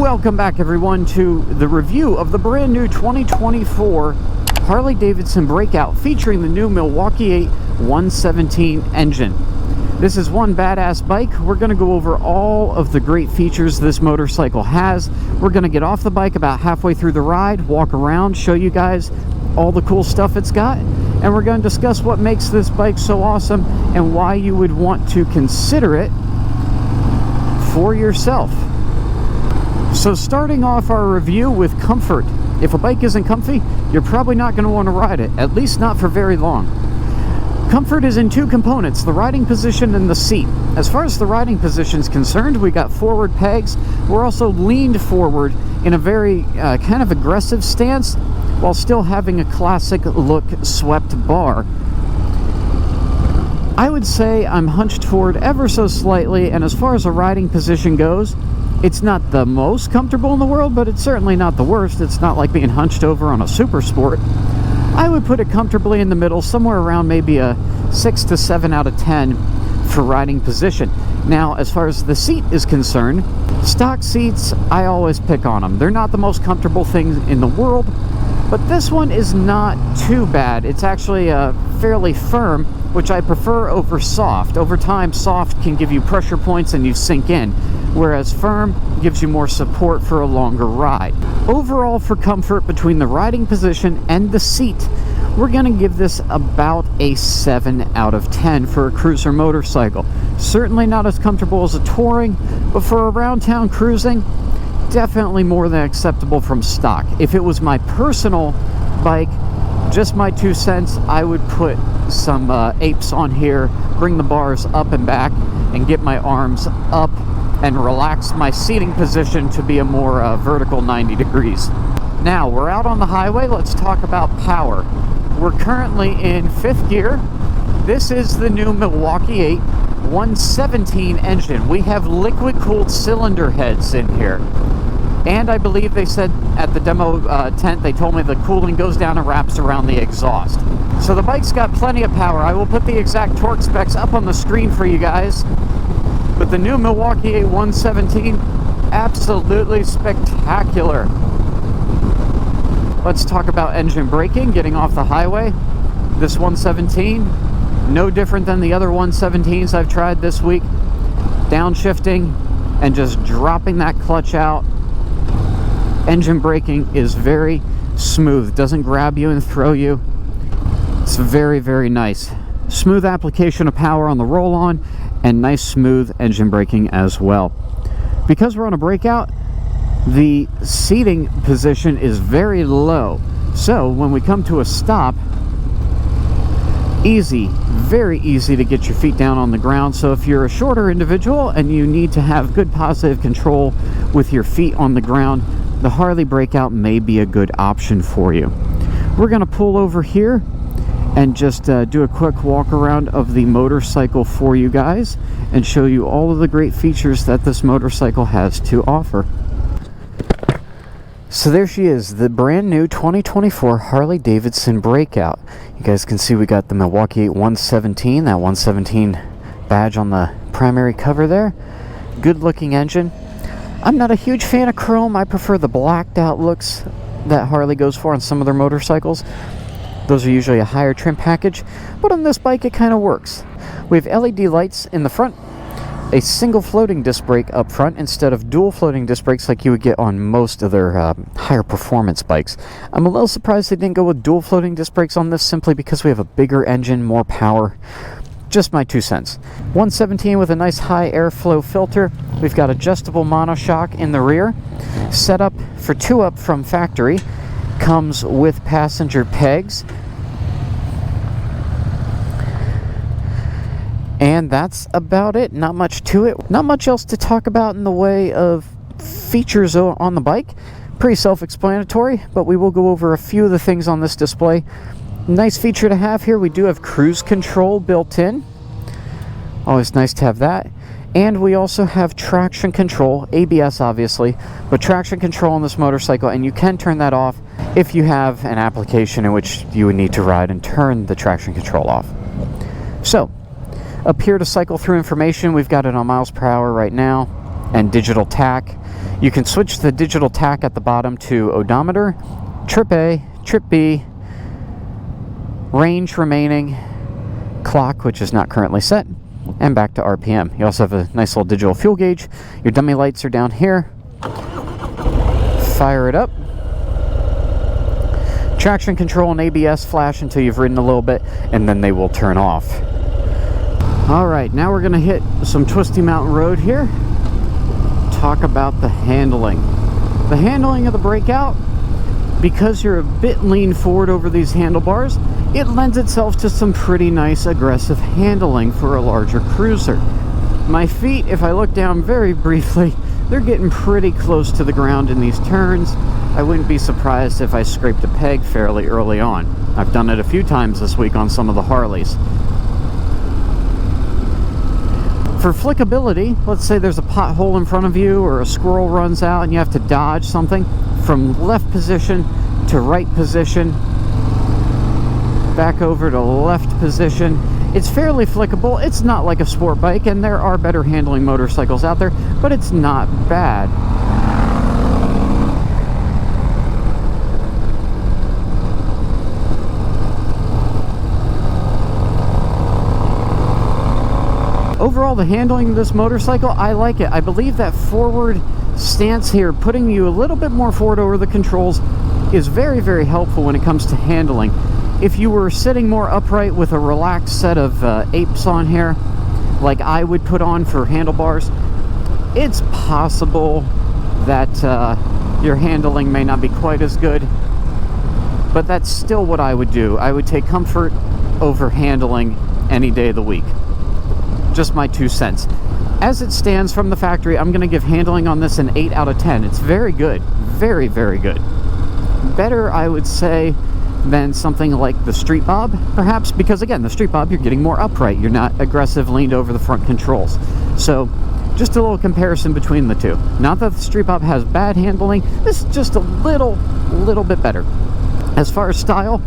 Welcome back everyone to the review of the brand new 2024 Harley Davidson Breakout featuring the new Milwaukee-Eight 117 engine. This is one badass bike. We're going to go over all of the great features this motorcycle has. We're going to get off the bike about halfway through the ride, walk around, show you guys all the cool stuff it's got, and we're going to discuss what makes this bike so awesome and why you would want to consider it for yourself. So starting off our review with comfort. If a bike isn't comfy, you're probably not going to want to ride it, at least not for very long. Comfort is in two components, the riding position and the seat. As far as the riding position is concerned, we got forward pegs. We're also leaned forward in a very kind of aggressive stance while still having a classic look swept bar. I would say I'm hunched forward ever so slightly, and as far as a riding position goes, it's not the most comfortable in the world, but it's certainly not the worst. It's not like being hunched over on a Super Sport. I would put it comfortably in the middle, somewhere around maybe a 6 to 7 out of 10 for riding position. Now, as far as the seat is concerned, stock seats, I always pick on them. They're not the most comfortable thing in the world, but this one is not too bad. It's actually fairly firm, which I prefer over soft. Over time, soft can give you pressure points and you sink in, whereas firm gives you more support for a longer ride. Overall, for comfort between the riding position and the seat, we're going to give this about a 7 out of 10 for a cruiser motorcycle. Certainly not as comfortable as a touring, but for around town cruising, definitely more than acceptable from stock. If it was my personal bike, just my 2 cents, I would put some apes on here, bring the bars up and back, and get my arms up and relax my seating position to be a more vertical 90 degrees. Now, we're out on the highway. Let's talk about power. We're currently in 5th gear. This is the new Milwaukee-Eight 117 engine. We have liquid-cooled cylinder heads in here. And I believe they said at the demo tent, they told me the cooling goes down and wraps around the exhaust. So the bike's got plenty of power. I will put the exact torque specs up on the screen for you guys. But the new Milwaukee-Eight 117, absolutely spectacular. Let's talk about engine braking, getting off the highway. This 117, no different than the other 117s I've tried this week. Downshifting and just dropping that clutch out. Engine braking is very smooth, doesn't grab you and throw you. It's very, very nice. Smooth application of power on the roll-on and nice smooth engine braking as well. Because we're on a breakout, the seating position is very low. So when we come to a stop, easy, very easy to get your feet down on the ground. So if you're a shorter individual and you need to have good positive control with your feet on the ground, the Harley Breakout may be a good option for you. We're going to pull over here and just do a quick walk around of the motorcycle for you guys and show you all of the great features that this motorcycle has to offer. So there she is, the brand new 2024 Harley Davidson Breakout. You guys can see we got the Milwaukee-Eight 117, that 117 badge on the primary cover there. Good looking engine. I'm not a huge fan of chrome. I prefer the blacked out looks that Harley goes for on some of their motorcycles. Those are usually a higher trim package, but on this bike it kind of works. We have LED lights in the front, a single floating disc brake up front instead of dual floating disc brakes like you would get on most of their higher performance bikes. I'm a little surprised they didn't go with dual floating disc brakes on this simply because we have a bigger engine, more power. Just my 2 cents. 117 with a nice high airflow filter. We've got adjustable monoshock in the rear. Setup for 2 up from factory. Comes with passenger pegs. And that's about it. Not much to it. Not much else to talk about in the way of features on the bike. Pretty self-explanatory, but we will go over a few of the things on this display. Nice feature to have here, we do have cruise control built in. Always nice to have that. And we also have traction control, ABS obviously, but traction control on this motorcycle, and you can turn that off if you have an application in which you would need to ride and turn the traction control off. So, up here to cycle through information, we've got it on miles per hour right now, and digital tach. You can switch the digital tack at the bottom to odometer, trip A, trip B, range remaining, clock, which is not currently set, and back to RPM. You also have a nice little digital fuel gauge. Your dummy lights are down here. Fire it up. Traction control and ABS flash until you've ridden a little bit, and then they will turn off. Alright, now we're going to hit some twisty mountain road here. Talk about the handling. The handling of the Breakout, because you're a bit lean forward over these handlebars, it lends itself to some pretty nice aggressive handling for a larger cruiser. My feet, if I look down very briefly, they're getting pretty close to the ground in these turns. I wouldn't be surprised if I scraped a peg fairly early on. I've done it a few times this week on some of the Harleys. For flickability, let's say there's a pothole in front of you or a squirrel runs out and you have to dodge something, from left position to right position, back over to left position. It's fairly flickable. It's not like a sport bike, and there are better handling motorcycles out there, but it's not bad. Overall, the handling of this motorcycle, I like it. I believe that forward stance here, putting you a little bit more forward over the controls, is very, very helpful when it comes to handling. If you were sitting more upright with a relaxed set of apes on here, like I would put on for handlebars, it's possible that your handling may not be quite as good, but that's still what I would do. I would take comfort over handling any day of the week. Just my 2 cents. As it stands from the factory, I'm going to give handling on this an 8 out of 10. It's very good. Very, very good. Better, I would say, than something like the Street Bob, perhaps, because again, the Street Bob, you're getting more upright. You're not aggressive, leaned over the front controls. So, just a little comparison between the two. Not that the Street Bob has bad handling, this is just a little bit better. As far as style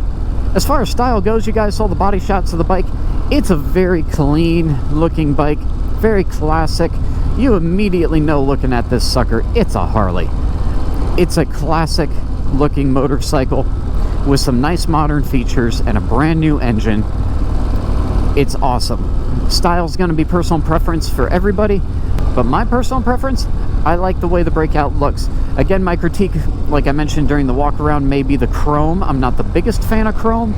goes, you guys saw the body shots of the bike. It's a very clean looking bike, very classic. You immediately know looking at this sucker, it's a Harley. It's a classic looking motorcycle with some nice modern features and a brand new engine. It's awesome. Style's going to be personal preference for everybody, but my personal preference, I like the way the Breakout looks. Again, my critique, like I mentioned during the walk around, may be the chrome. I'm not the biggest fan of chrome.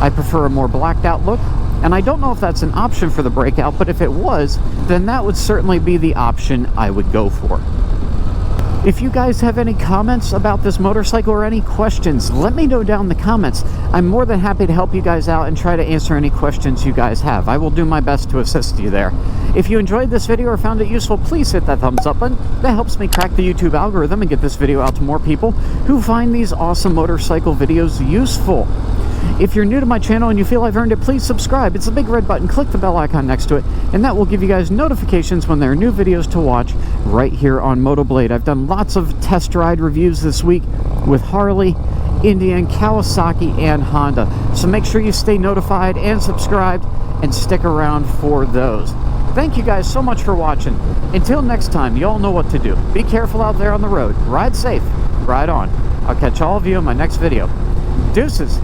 I prefer a more blacked out look, and I don't know if that's an option for the Breakout, but if it was, then that would certainly be the option I would go for. If you guys have any comments about this motorcycle or any questions, let me know down in the comments. I'm more than happy to help you guys out and try to answer any questions you guys have. I will do my best to assist you there. If you enjoyed this video or found it useful, please hit that thumbs up button. That helps me crack the YouTube algorithm and get this video out to more people who find these awesome motorcycle videos useful. If you're new to my channel and you feel I've earned it, please subscribe. It's a big red button. Click the bell icon next to it, and that will give you guys notifications when there are new videos to watch right here on Motoblade. I've done lots of test ride reviews this week with Harley, Indian, Kawasaki, and Honda. So make sure you stay notified and subscribed and stick around for those. Thank you guys so much for watching. Until next time, you all know what to do. Be careful out there on the road. Ride safe. Ride on. I'll catch all of you in my next video. Deuces.